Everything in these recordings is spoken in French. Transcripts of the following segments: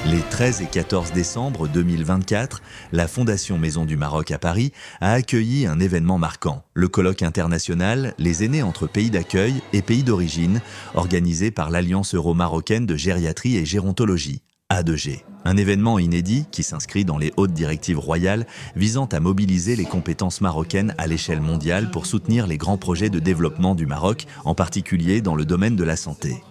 Les 13 et 14 décembre 2024, la Fondation Maison du Maroc à Paris a accueilli un événement marquant, le colloque international Les aînés entre pays d'accueil et pays d'origine, organisé par l'Alliance euro-marocaine de gériatrie et gérontologie, A2G. Un événement inédit qui s'inscrit dans les hautes directives royales visant à mobiliser les compétences marocaines à l'échelle mondiale pour soutenir les grands projets de développement du Maroc, en particulier dans le domaine de la santé.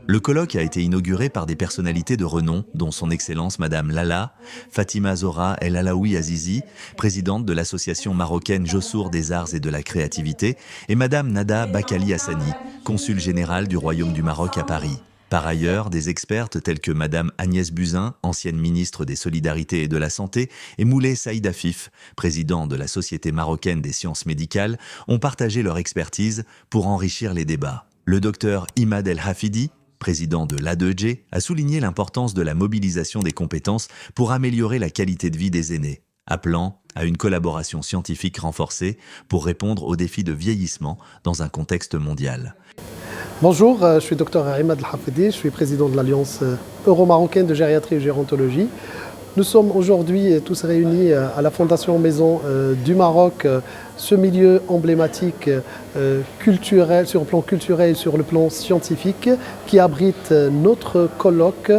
Le colloque a été inauguré par des personnalités de renom, dont son Excellence Madame Lala, Fatima Zora El Alaoui Azizi, présidente de l'Association marocaine Jossour des arts et de la créativité, et Madame Nada Bakali Hassani, consul général du Royaume du Maroc à Paris. Par ailleurs, des expertes telles que Madame Agnès Buzyn, ancienne ministre des Solidarités et de la Santé, et Moulay Saïd Afif, président de la Société marocaine des sciences médicales, ont partagé leur expertise pour enrichir les débats. Le docteur Imad El Hafidi, président de l'A2G, a souligné l'importance de la mobilisation des compétences pour améliorer la qualité de vie des aînés, appelant à une collaboration scientifique renforcée pour répondre aux défis de vieillissement dans un contexte mondial. Bonjour, je suis docteur Imad El Hafidi, je suis président de l'Alliance euro-marocaine de gériatrie et gérontologie. Nous sommes aujourd'hui tous réunis à la Fondation Maison du Maroc, ce milieu emblématique culturel, sur le plan culturel et sur le plan scientifique, qui abrite notre colloque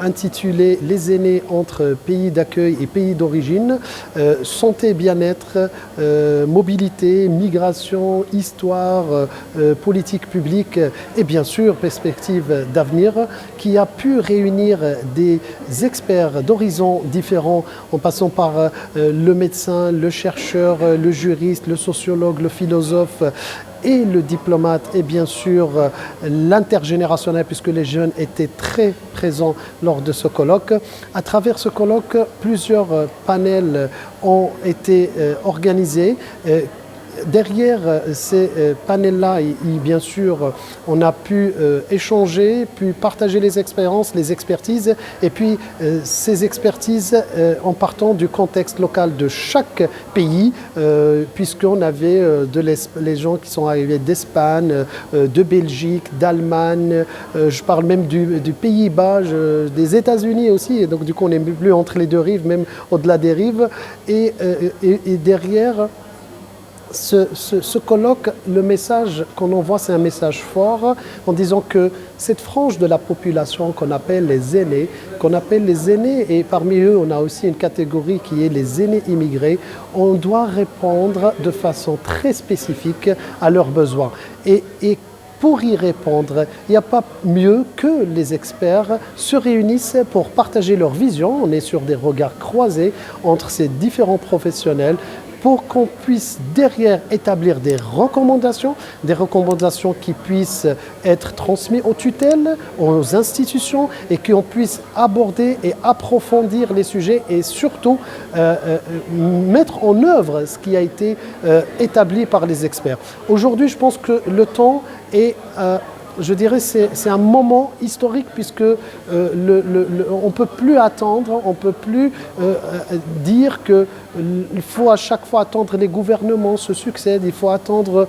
intitulé « Les aînés entre pays d'accueil et pays d'origine », santé, bien-être, mobilité, migration, histoire, politique publique et bien sûr perspective d'avenir, qui a pu réunir des experts d'horizons différents en passant par le médecin, le chercheur, le juriste, le sociologue, le philosophe et le diplomate et bien sûr l'intergénérationnel, puisque les jeunes étaient très présents lors de ce colloque. À travers ce colloque, plusieurs panels ont été organisés. Derrière ces panels-là, bien sûr, on a pu échanger, pu partager les expériences, les expertises, et puis ces expertises en partant du contexte local de chaque pays, puisqu'on avait les gens qui sont arrivés d'Espagne, de Belgique, d'Allemagne, je parle même du Pays-Bas, des États-Unis aussi, et donc du coup on n'est plus entre les deux rives, même au-delà des rives, et derrière ce colloque, le message qu'on envoie, c'est un message fort en disant que cette frange de la population qu'on appelle les aînés, et parmi eux, on a aussi une catégorie qui est les aînés immigrés, on doit répondre de façon très spécifique à leurs besoins. Et pour y répondre, il n'y a pas mieux que les experts se réunissent pour partager leur vision. On est sur des regards croisés entre ces différents professionnels, pour qu'on puisse derrière établir des recommandations qui puissent être transmises aux tutelles, aux institutions, et qu'on puisse aborder et approfondir les sujets et surtout mettre en œuvre ce qui a été établi par les experts. Aujourd'hui, je pense que le temps est... je dirais c'est un moment historique puisque on ne peut plus attendre, on ne peut plus dire qu'il faut à chaque fois attendre les gouvernements se succèdent, il faut attendre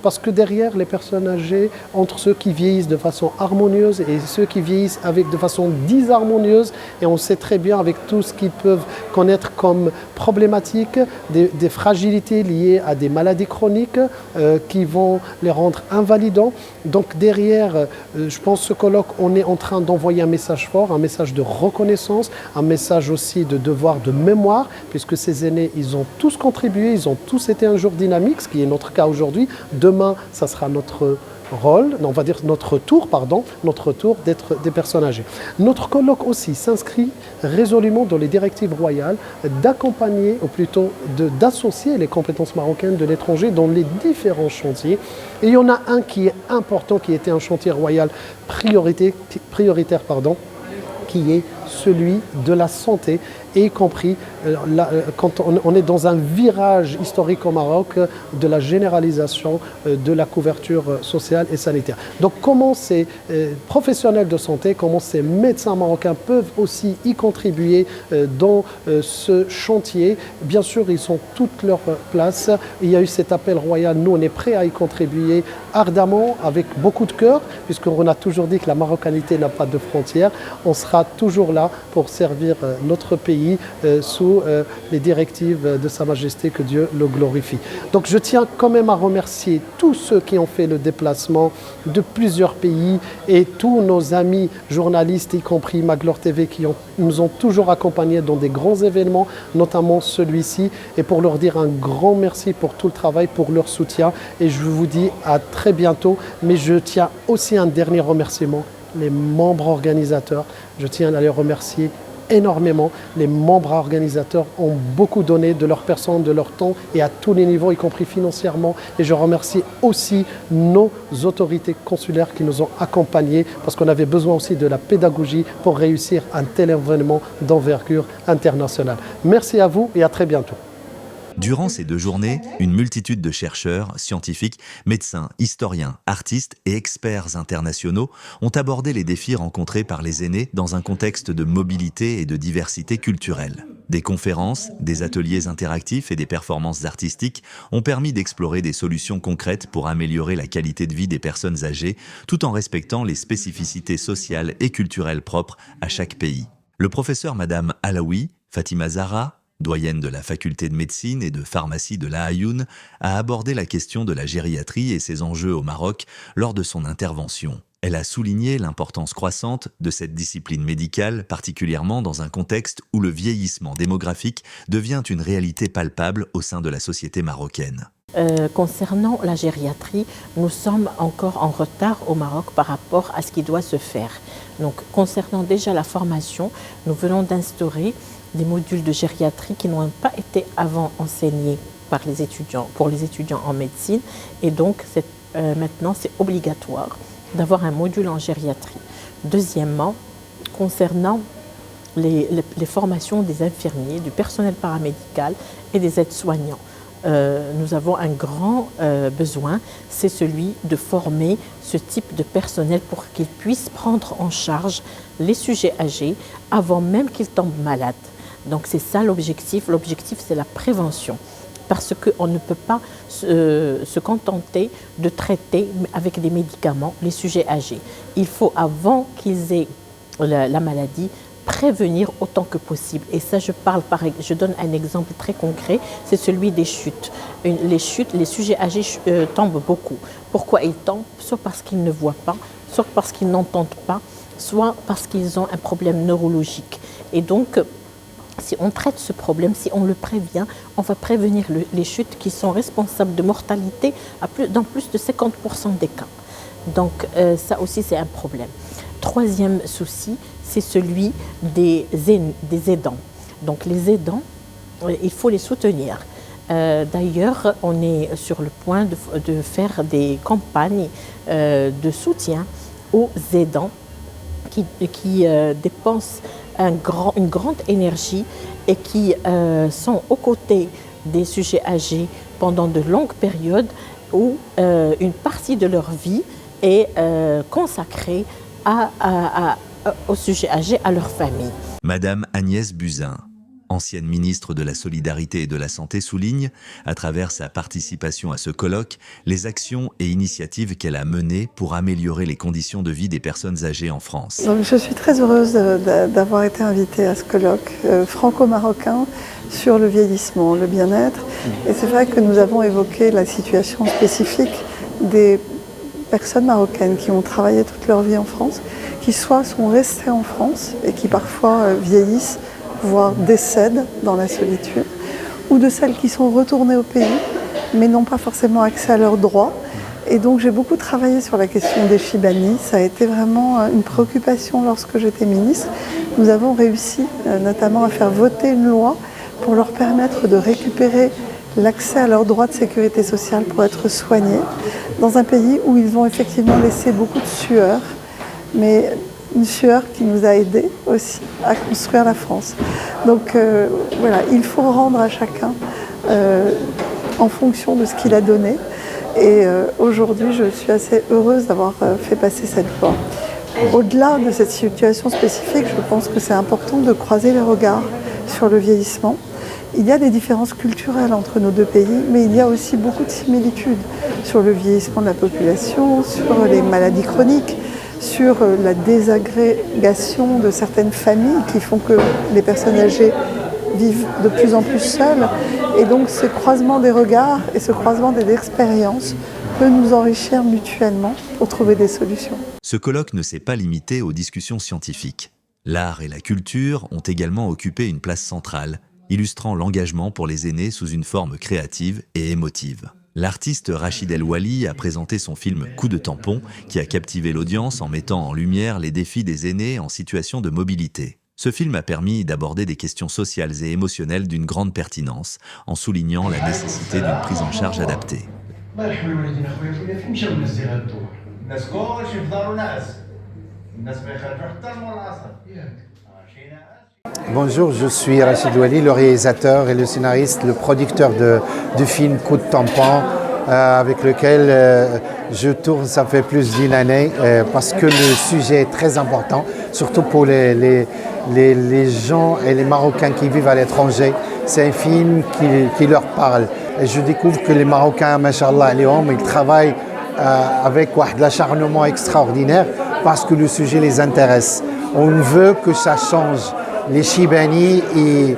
parce que derrière les personnes âgées, entre ceux qui vieillissent de façon harmonieuse et ceux qui vieillissent de façon disharmonieuse, et on sait très bien avec tout ce qu'ils peuvent connaître comme problématiques, des fragilités liées à des maladies chroniques qui vont les rendre invalidants. Donc derrière, je pense ce colloque, on est en train d'envoyer un message fort, un message de reconnaissance, un message aussi de devoir de mémoire, puisque ces aînés, ils ont tous contribué, ils ont tous été un jour dynamique, ce qui est notre cas aujourd'hui. Demain, ça sera notre rôle, on va dire notre tour d'être des personnes âgées. Notre colloque aussi s'inscrit résolument dans les directives royales d'accompagner, ou plutôt d'associer les compétences marocaines de l'étranger dans les différents chantiers. Et il y en a un qui est important, qui était un chantier royal prioritaire, qui est celui de la santé, y compris quand on est dans un virage historique au Maroc de la généralisation de la couverture sociale et sanitaire. Donc comment ces professionnels de santé, comment ces médecins marocains peuvent aussi y contribuer dans ce chantier. Bien sûr, ils ont toute leur place. Il y a eu cet appel royal. Nous, on est prêts à y contribuer ardemment, avec beaucoup de cœur, puisqu'on a toujours dit que la marocanité n'a pas de frontières. On sera toujours là pour servir notre pays sous les directives de Sa Majesté, que Dieu le glorifie. Donc je tiens quand même à remercier tous ceux qui ont fait le déplacement de plusieurs pays et tous nos amis journalistes, y compris Maglor TV, qui nous ont toujours accompagnés dans des grands événements, notamment celui-ci, et pour leur dire un grand merci pour tout le travail, pour leur soutien, et je vous dis à très bientôt. Mais je tiens aussi un dernier remerciement, les membres organisateurs. Je tiens à les remercier énormément. Les membres organisateurs ont beaucoup donné de leur personne, de leur temps, et à tous les niveaux, y compris financièrement. Et je remercie aussi nos autorités consulaires qui nous ont accompagnés, parce qu'on avait besoin aussi de la pédagogie pour réussir un tel événement d'envergure internationale. Merci à vous et à très bientôt. Durant ces 2 journées, une multitude de chercheurs, scientifiques, médecins, historiens, artistes et experts internationaux ont abordé les défis rencontrés par les aînés dans un contexte de mobilité et de diversité culturelle. Des conférences, des ateliers interactifs et des performances artistiques ont permis d'explorer des solutions concrètes pour améliorer la qualité de vie des personnes âgées, tout en respectant les spécificités sociales et culturelles propres à chaque pays. Le professeur Madame Alaoui, Fatima Zahra, doyenne de la faculté de médecine et de pharmacie de La Ayoun, a abordé la question de la gériatrie et ses enjeux au Maroc lors de son intervention. Elle a souligné l'importance croissante de cette discipline médicale, particulièrement dans un contexte où le vieillissement démographique devient une réalité palpable au sein de la société marocaine. Concernant la gériatrie, nous sommes encore en retard au Maroc par rapport à ce qui doit se faire. Donc, concernant déjà la formation, nous venons d'instaurer des modules de gériatrie qui n'ont pas été avant enseignés par les étudiants, pour les étudiants en médecine, et donc maintenant c'est obligatoire d'avoir un module en gériatrie. Deuxièmement, concernant les formations des infirmiers, du personnel paramédical et des aides-soignants, nous avons un grand besoin, c'est celui de former ce type de personnel pour qu'ils puissent prendre en charge les sujets âgés avant même qu'ils tombent malades. Donc c'est ça l'objectif. L'objectif, c'est la prévention. Parce qu'on ne peut pas se contenter de traiter avec des médicaments les sujets âgés. Il faut, avant qu'ils aient la maladie, prévenir autant que possible. Et ça, je donne un exemple très concret, c'est celui des chutes. Les chutes, les sujets âgés tombent beaucoup. Pourquoi ils tombent? Soit parce qu'ils ne voient pas, soit parce qu'ils n'entendent pas, soit parce qu'ils ont un problème neurologique. Et donc, si on traite ce problème, si on le prévient, on va prévenir les chutes qui sont responsables de mortalité dans plus de 50% des cas. Donc ça aussi, c'est un problème. Troisième souci, c'est celui des aidants. Donc les aidants, il faut les soutenir. D'ailleurs, on est sur le point de faire des campagnes de soutien aux aidants qui dépensent une grande énergie et qui sont aux côtés des sujets âgés pendant de longues périodes où une partie de leur vie est consacrée aux sujets âgés, à leur famille. Madame Agnès Buzyn, ancienne ministre de la Solidarité et de la Santé, souligne, à travers sa participation à ce colloque, les actions et initiatives qu'elle a menées pour améliorer les conditions de vie des personnes âgées en France. Donc, je suis très heureuse d'avoir été invitée à ce colloque franco-marocain sur le vieillissement, le bien-être. Et c'est vrai que nous avons évoqué la situation spécifique des personnes marocaines qui ont travaillé toute leur vie en France, qui soit sont restées en France et qui parfois vieillissent, voire décèdent dans la solitude, ou de celles qui sont retournées au pays, mais n'ont pas forcément accès à leurs droits. Et donc j'ai beaucoup travaillé sur la question des Chibani. Ça a été vraiment une préoccupation lorsque j'étais ministre. Nous avons réussi notamment à faire voter une loi pour leur permettre de récupérer l'accès à leurs droits de sécurité sociale pour être soignés, dans un pays où ils ont effectivement laissé beaucoup de sueur, mais une sueur qui nous a aidés aussi à construire la France. Donc voilà, il faut rendre à chacun en fonction de ce qu'il a donné. Et aujourd'hui, je suis assez heureuse d'avoir fait passer cette loi. Au-delà de cette situation spécifique, je pense que c'est important de croiser les regards sur le vieillissement. Il y a des différences culturelles entre nos deux pays, mais il y a aussi beaucoup de similitudes sur le vieillissement de la population, sur les maladies chroniques, sur la désagrégation de certaines familles qui font que les personnes âgées vivent de plus en plus seules. Et donc ce croisement des regards et ce croisement des expériences peut nous enrichir mutuellement pour trouver des solutions. Ce colloque ne s'est pas limité aux discussions scientifiques. L'art et la culture ont également occupé une place centrale, illustrant l'engagement pour les aînés sous une forme créative et émotive. L'artiste Rachid El Wali a présenté son film Coup de tampon, qui a captivé l'audience en mettant en lumière les défis des aînés en situation de mobilité. Ce film a permis d'aborder des questions sociales et émotionnelles d'une grande pertinence, en soulignant la nécessité d'une prise en charge adaptée. Bonjour, je suis Rachid El Wali, le réalisateur et le scénariste, le producteur du film Coup de tampon, avec lequel je tourne, ça fait plus d'une année, parce que le sujet est très important, surtout pour les gens et les Marocains qui vivent à l'étranger. C'est un film qui leur parle. Et je découvre que les Marocains, machallah, ils travaillent avec de l'acharnement extraordinaire parce que le sujet les intéresse. On veut que ça change. Les Chibani, il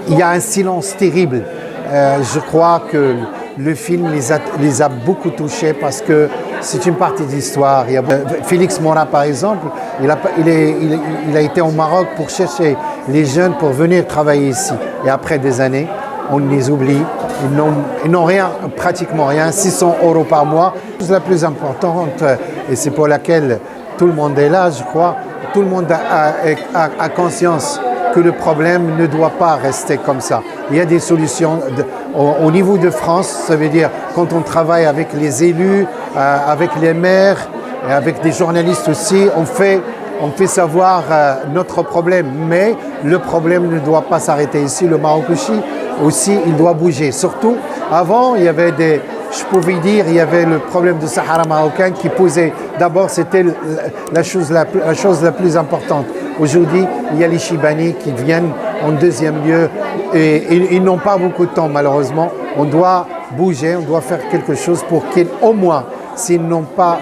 y a un silence terrible. Je crois que le film les a beaucoup touchés parce que c'est une partie de l'histoire. Félix Mora, par exemple, il a été au Maroc pour chercher les jeunes pour venir travailler ici. Et après des années, on les oublie. Ils n'ont rien, pratiquement rien, 600 € par mois. La chose la plus importante, et c'est pour laquelle tout le monde est là, je crois, tout le monde a conscience que le problème ne doit pas rester comme ça. Il y a des solutions. Au niveau de France, ça veut dire quand on travaille avec les élus, avec les maires, et avec des journalistes aussi, on fait savoir notre problème. Mais le problème ne doit pas s'arrêter ici. Le Maroc aussi, il doit bouger. Surtout, avant, il y avait il y avait le problème du Sahara marocain qui posait. D'abord, c'était la chose la plus importante. Aujourd'hui, il y a les Chibani qui viennent en deuxième lieu et ils n'ont pas beaucoup de temps, malheureusement. On doit bouger, on doit faire quelque chose pour qu'ils, au moins, s'ils n'ont pas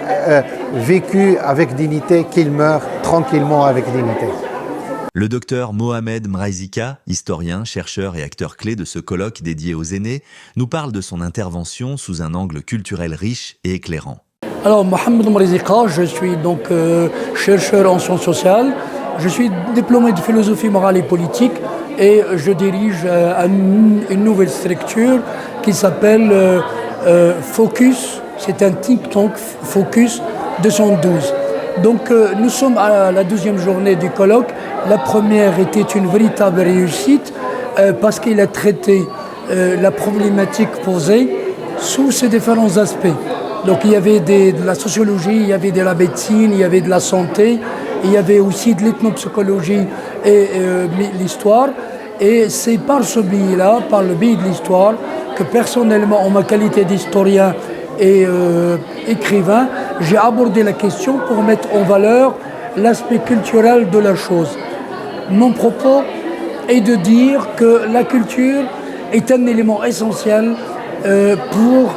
vécu avec dignité, qu'ils meurent tranquillement avec dignité. Le docteur Mohamed Mraizika, historien, chercheur et acteur clé de ce colloque dédié aux aînés, nous parle de son intervention sous un angle culturel riche et éclairant. Alors, Mohamed Mraizika, je suis donc chercheur en sciences sociales. Je suis diplômé de philosophie morale et politique et je dirige une nouvelle structure qui s'appelle Focus. C'est un think tank Focus 212. Donc nous sommes à la deuxième journée du colloque. La première était une véritable réussite parce qu'il a traité la problématique posée sous ses différents aspects. Donc il y avait de la sociologie, il y avait de la médecine, il y avait de la santé, il y avait aussi de l'ethnopsychologie et l'histoire. Et c'est par ce biais-là, par le biais de l'histoire, que personnellement, en ma qualité d'historien et écrivain, j'ai abordé la question pour mettre en valeur l'aspect culturel de la chose. Mon propos est de dire que la culture est un élément essentiel pour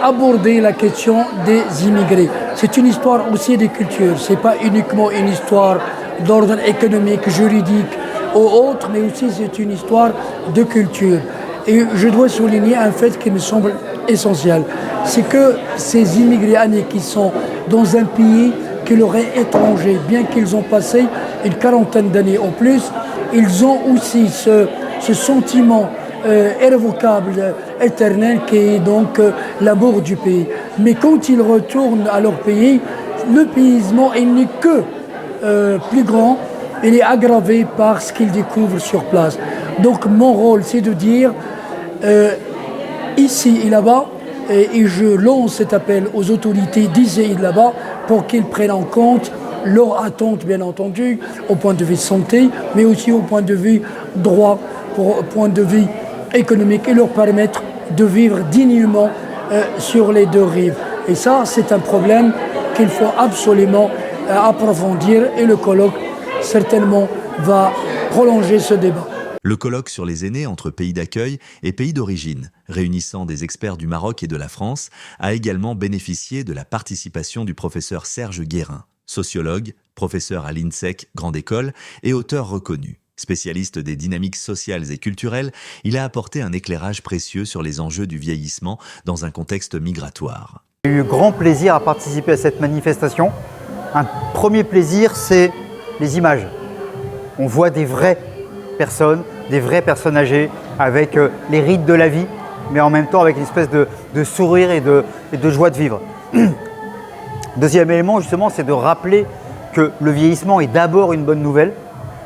aborder la question des immigrés. C'est une histoire aussi des cultures, ce n'est pas uniquement une histoire d'ordre économique, juridique ou autre, mais aussi c'est une histoire de culture. Et je dois souligner un fait qui me semble essentiel, c'est que ces immigrés années qui sont dans un pays qui leur est étranger, bien qu'ils ont passé une quarantaine d'années en plus, ils ont aussi ce sentiment irrévocable, éternel, qui est donc l'amour du pays. Mais quand ils retournent à leur pays, le paysement, il n'est que plus grand, il est aggravé par ce qu'ils découvrent sur place. Donc mon rôle, c'est de dire, ici et là-bas, et je lance cet appel aux autorités d'ici et de là-bas, pour qu'ils prennent en compte leurs attentes, bien entendu, au point de vue santé, mais aussi au point de vue droit, au point de vue économique, et leur permettre de vivre dignement sur les deux rives. Et ça, c'est un problème qu'il faut absolument approfondir, et le colloque, certainement, va prolonger ce débat. Le colloque sur les aînés entre pays d'accueil et pays d'origine, réunissant des experts du Maroc et de la France, a également bénéficié de la participation du professeur Serge Guérin, sociologue, professeur à l'INSEC, grande école, et auteur reconnu. Spécialiste des dynamiques sociales et culturelles, il a apporté un éclairage précieux sur les enjeux du vieillissement dans un contexte migratoire. J'ai eu grand plaisir à participer à cette manifestation. Un premier plaisir, c'est les images. On voit des vraies personnes âgées, avec les rides de la vie, mais en même temps avec une espèce de sourire et de joie de vivre. Deuxième élément, justement, c'est de rappeler que le vieillissement est d'abord une bonne nouvelle,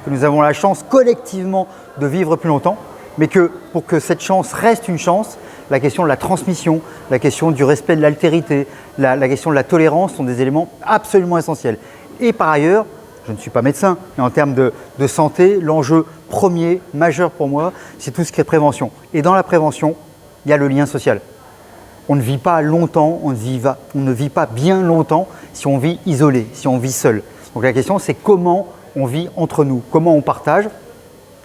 que nous avons la chance collectivement de vivre plus longtemps, mais que pour que cette chance reste une chance, la question de la transmission, la question du respect de l'altérité, la question de la tolérance sont des éléments absolument essentiels. Et par ailleurs, je ne suis pas médecin, mais en termes de santé, l'enjeu premier, majeur pour moi, c'est tout ce qui est prévention. Et dans la prévention, il y a le lien social. On ne vit pas longtemps, on ne vit pas bien longtemps si on vit isolé, si on vit seul. Donc la question, c'est comment on vit entre nous, comment on partage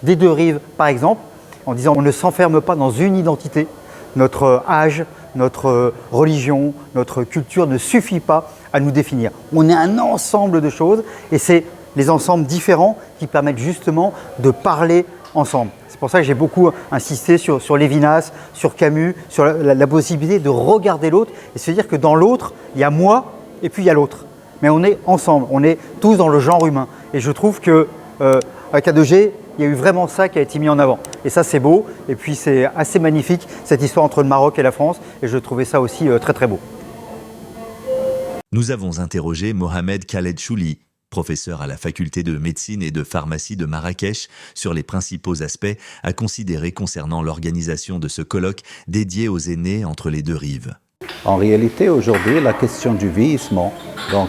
des deux rives, par exemple, en disant on ne s'enferme pas dans une identité. Notre âge, notre religion, notre culture ne suffit pas à nous définir. On est un ensemble de choses et c'est les ensembles différents qui permettent justement de parler ensemble. C'est pour ça que j'ai beaucoup insisté sur Lévinas, sur Camus, sur la possibilité de regarder l'autre et se dire que dans l'autre, il y a moi et puis il y a l'autre. Mais on est ensemble, on est tous dans le genre humain. Et je trouve qu'avec A2G, il y a eu vraiment ça qui a été mis en avant. Et ça, c'est beau. Et puis, c'est assez magnifique, cette histoire entre le Maroc et la France. Et je trouvais ça aussi très, très beau. Nous avons interrogé Mohamed Khaled Chouli, professeur à la faculté de médecine et de pharmacie de Marrakech, sur les principaux aspects à considérer concernant l'organisation de ce colloque dédié aux aînés entre les deux rives. En réalité, aujourd'hui, la question du vieillissement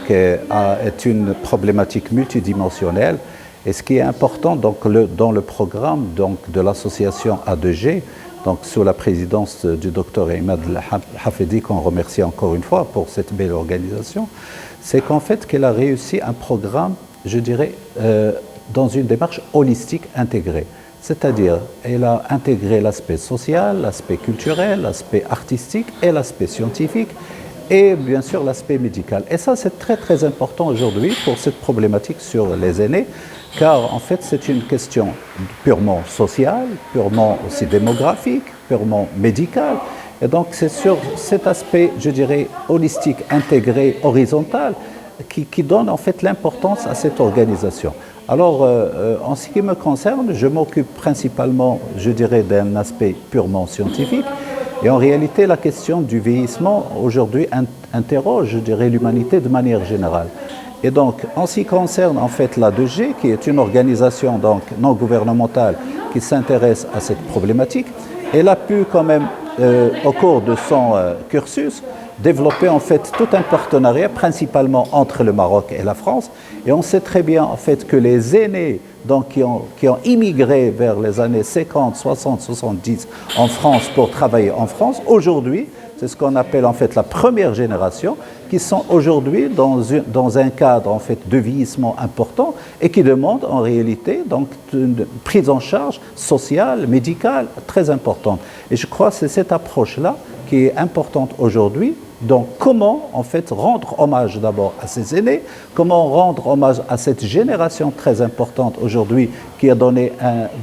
est une problématique multidimensionnelle. Et ce qui est important dans le programme de l'association A2G, sous la présidence du docteur Imad Hafidi, qu'on remercie encore une fois pour cette belle organisation, c'est qu'en fait qu'elle a réussi un programme, je dirais, dans une démarche holistique intégrée. C'est-à-dire, elle a intégré l'aspect social, l'aspect culturel, l'aspect artistique et l'aspect scientifique, et bien sûr l'aspect médical. Et ça, c'est très très important aujourd'hui pour cette problématique sur les aînés, car en fait c'est une question purement sociale, purement aussi démographique, purement médicale. Et donc c'est sur cet aspect, je dirais, holistique, intégré, horizontal, qui donne en fait l'importance à cette organisation. Alors, en ce qui me concerne, je m'occupe principalement, je dirais, d'un aspect purement scientifique. Et en réalité, la question du vieillissement aujourd'hui interroge, je dirais, l'humanité de manière générale. Et donc, en ce qui concerne en fait l'A2G, qui est une organisation non gouvernementale qui s'intéresse à cette problématique, elle a pu quand même, au cours de son cursus, développer en fait tout un partenariat, principalement entre le Maroc et la France. Et on sait très bien en fait que les aînés qui ont immigré vers les années 50, 60, 70 en France pour travailler en France, aujourd'hui, c'est ce qu'on appelle en fait la première génération, qui sont aujourd'hui dans un cadre en fait de vieillissement important et qui demandent en réalité donc une prise en charge sociale, médicale très importante. Et je crois que c'est cette approche-là qui est importante aujourd'hui. Donc comment en fait rendre hommage d'abord à ces aînés, comment rendre hommage à cette génération très importante aujourd'hui qui a donné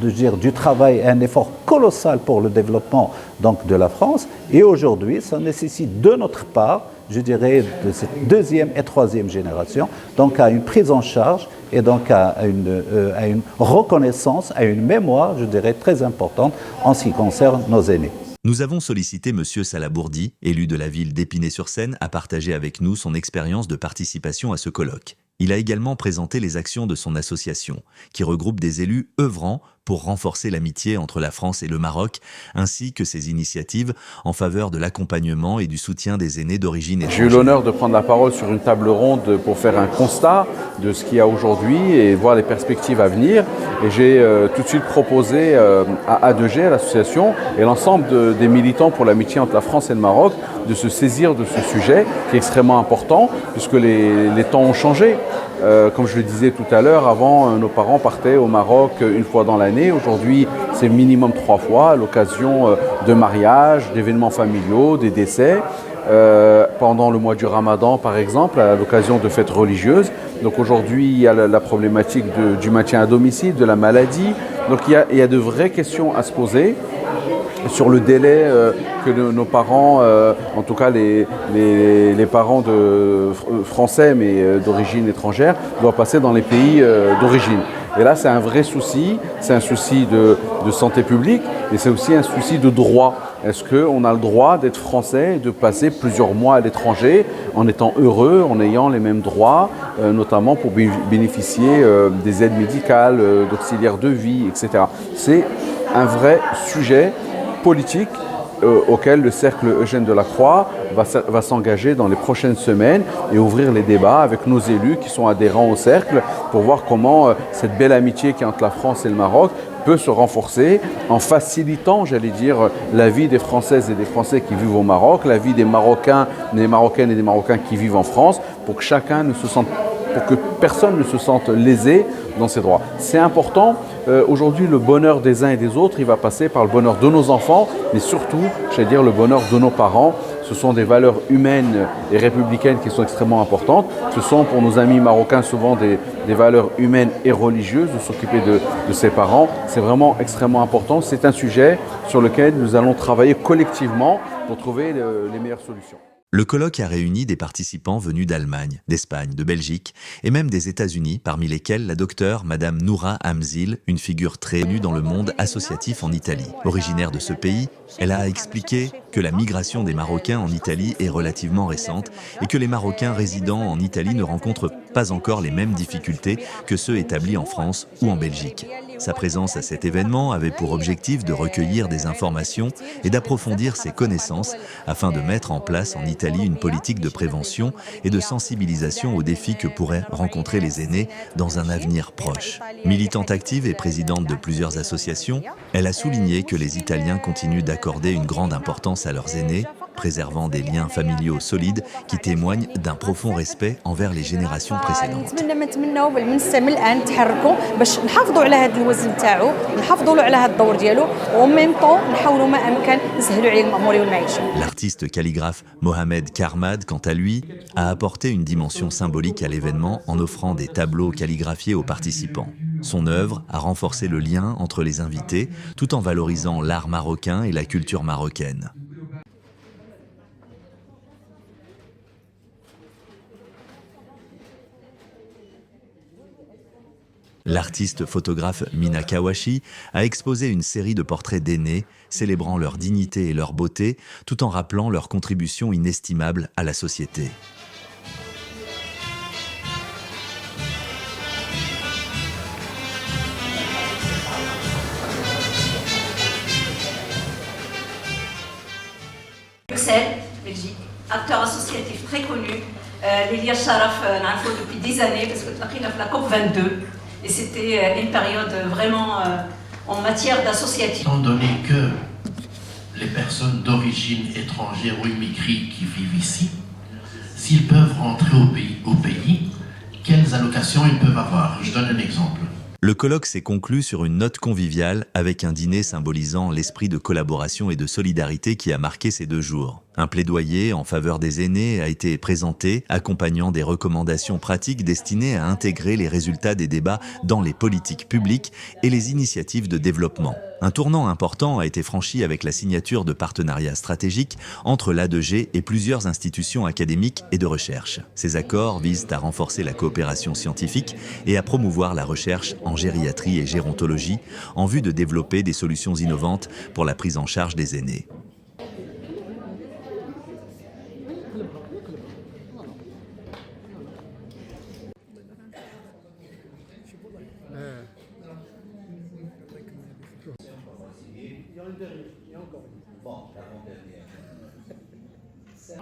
du travail et un effort colossal pour le développement donc, de la France. Et aujourd'hui, ça nécessite de notre part, je dirais, de cette deuxième et troisième génération, donc à une prise en charge et donc à une reconnaissance, à une mémoire, je dirais, très importante en ce qui concerne nos aînés. Nous avons sollicité M. Salabourdi, élu de la ville d'Épinay-sur-Seine, à partager avec nous son expérience de participation à ce colloque. Il a également présenté les actions de son association, qui regroupe des élus œuvrant pour pour renforcer l'amitié entre la France et le Maroc, ainsi que ses initiatives en faveur de l'accompagnement et du soutien des aînés d'origine étrangère. J'ai eu l'honneur de prendre la parole sur une table ronde pour faire un constat de ce qu'il y a aujourd'hui et voir les perspectives à venir. Et j'ai tout de suite proposé à A2G, à l'association, et l'ensemble des militants pour l'amitié entre la France et le Maroc, de se saisir de ce sujet qui est extrêmement important puisque les temps ont changé. Comme je le disais tout à l'heure, avant nos parents partaient au Maroc une fois dans l'année. Aujourd'hui, c'est minimum 3 fois à l'occasion de mariages, d'événements familiaux, des décès. Pendant le mois du Ramadan, par exemple, à l'occasion de fêtes religieuses. Donc aujourd'hui, il y a la problématique du maintien à domicile, de la maladie. Donc il y a de vraies questions à se poser sur le délai que nos parents, en tout cas les parents français mais d'origine étrangère, doivent passer dans les pays d'origine. Et là, c'est un vrai souci, c'est un souci de santé publique, et c'est aussi un souci de droit. Est-ce qu'on a le droit d'être français et de passer plusieurs mois à l'étranger en étant heureux, en ayant les mêmes droits, notamment pour bénéficier des aides médicales, d'auxiliaires de vie, etc. C'est un vrai sujet politique auquel le cercle Eugène Delacroix va s'engager dans les prochaines semaines et ouvrir les débats avec nos élus qui sont adhérents au cercle pour voir comment cette belle amitié qui est entre la France et le Maroc peut se renforcer en facilitant, j'allais dire, la vie des Françaises et des Français qui vivent au Maroc, la vie des Marocains, des Marocaines et des Marocains qui vivent en France, pour que personne ne se sente lésé dans ses droits. C'est important. Aujourd'hui, le bonheur des uns et des autres, il va passer par le bonheur de nos enfants, mais surtout, j'allais dire, le bonheur de nos parents. Ce sont des valeurs humaines et républicaines qui sont extrêmement importantes. Ce sont pour nos amis marocains souvent des valeurs humaines et religieuses, de s'occuper de ses parents. C'est vraiment extrêmement important. C'est un sujet sur lequel nous allons travailler collectivement pour trouver les meilleures solutions. Le colloque a réuni des participants venus d'Allemagne, d'Espagne, de Belgique et même des États-Unis, parmi lesquels la docteure Madame Noura Hamzil, une figure très connue dans le monde associatif en Italie. Originaire de ce pays, elle a expliqué que la migration des Marocains en Italie est relativement récente et que les Marocains résidant en Italie ne rencontrent pas encore les mêmes difficultés que ceux établis en France ou en Belgique. Sa présence à cet événement avait pour objectif de recueillir des informations et d'approfondir ses connaissances afin de mettre en place en Italie une politique de prévention et de sensibilisation aux défis que pourraient rencontrer les aînés dans un avenir proche. Militante active et présidente de plusieurs associations, elle a souligné que les Italiens continuent d'accorder une grande importance à leurs aînés, préservant des liens familiaux solides qui témoignent d'un profond respect envers les générations précédentes. L'artiste calligraphe Mohamed Karmad, quant à lui, a apporté une dimension symbolique à l'événement en offrant des tableaux calligraphiés aux participants. Son œuvre a renforcé le lien entre les invités tout en valorisant l'art marocain et la culture marocaine. L'artiste photographe Mina Kawashi a exposé une série de portraits d'aînés, célébrant leur dignité et leur beauté, tout en rappelant leur contribution inestimable à la société. Bruxelles, Belgique, acteur associatif très connu. Lilia Sharaf, depuis des années, parce que nous avons la COP22. Et c'était une période vraiment en matière d'associatif. Étant donné que les personnes d'origine étrangère ou immigrées qui vivent ici, s'ils peuvent rentrer au pays, quelles allocations ils peuvent avoir? Je donne un exemple. Le colloque s'est conclu sur une note conviviale avec un dîner symbolisant l'esprit de collaboration et de solidarité qui a marqué ces 2 jours. Un plaidoyer en faveur des aînés a été présenté, accompagnant des recommandations pratiques destinées à intégrer les résultats des débats dans les politiques publiques et les initiatives de développement. Un tournant important a été franchi avec la signature de partenariats stratégiques entre l'A2G et plusieurs institutions académiques et de recherche. Ces accords visent à renforcer la coopération scientifique et à promouvoir la recherche en gériatrie et gérontologie en vue de développer des solutions innovantes pour la prise en charge des aînés.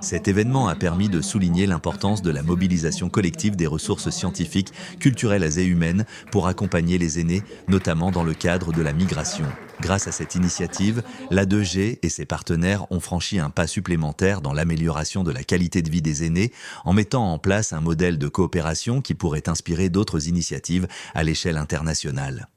Cet événement a permis de souligner l'importance de la mobilisation collective des ressources scientifiques, culturelles et humaines pour accompagner les aînés, notamment dans le cadre de la migration. Grâce à cette initiative, l'A2G et ses partenaires ont franchi un pas supplémentaire dans l'amélioration de la qualité de vie des aînés en mettant en place un modèle de coopération qui pourrait inspirer d'autres initiatives à l'échelle internationale.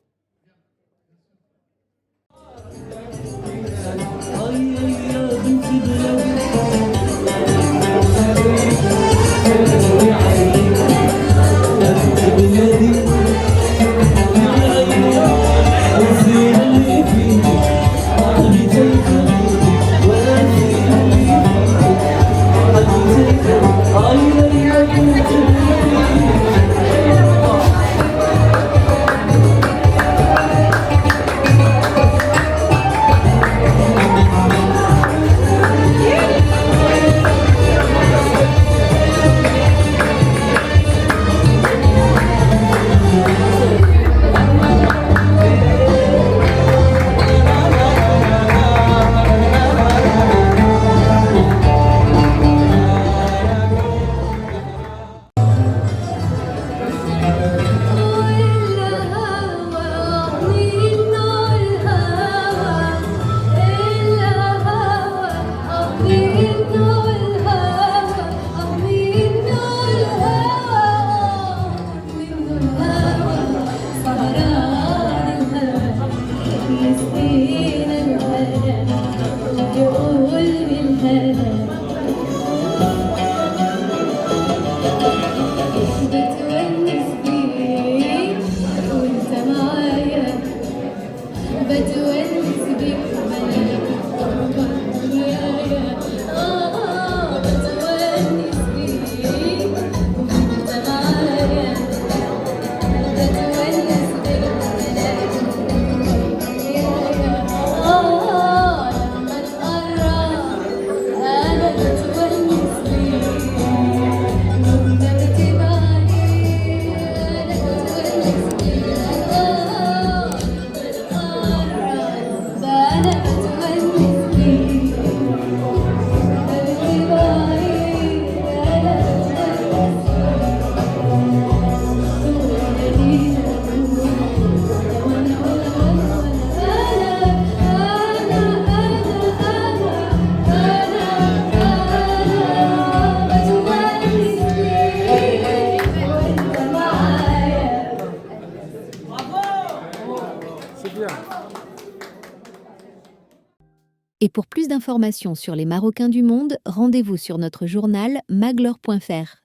Et pour plus d'informations sur les Marocains du monde, rendez-vous sur notre journal maglor.fr.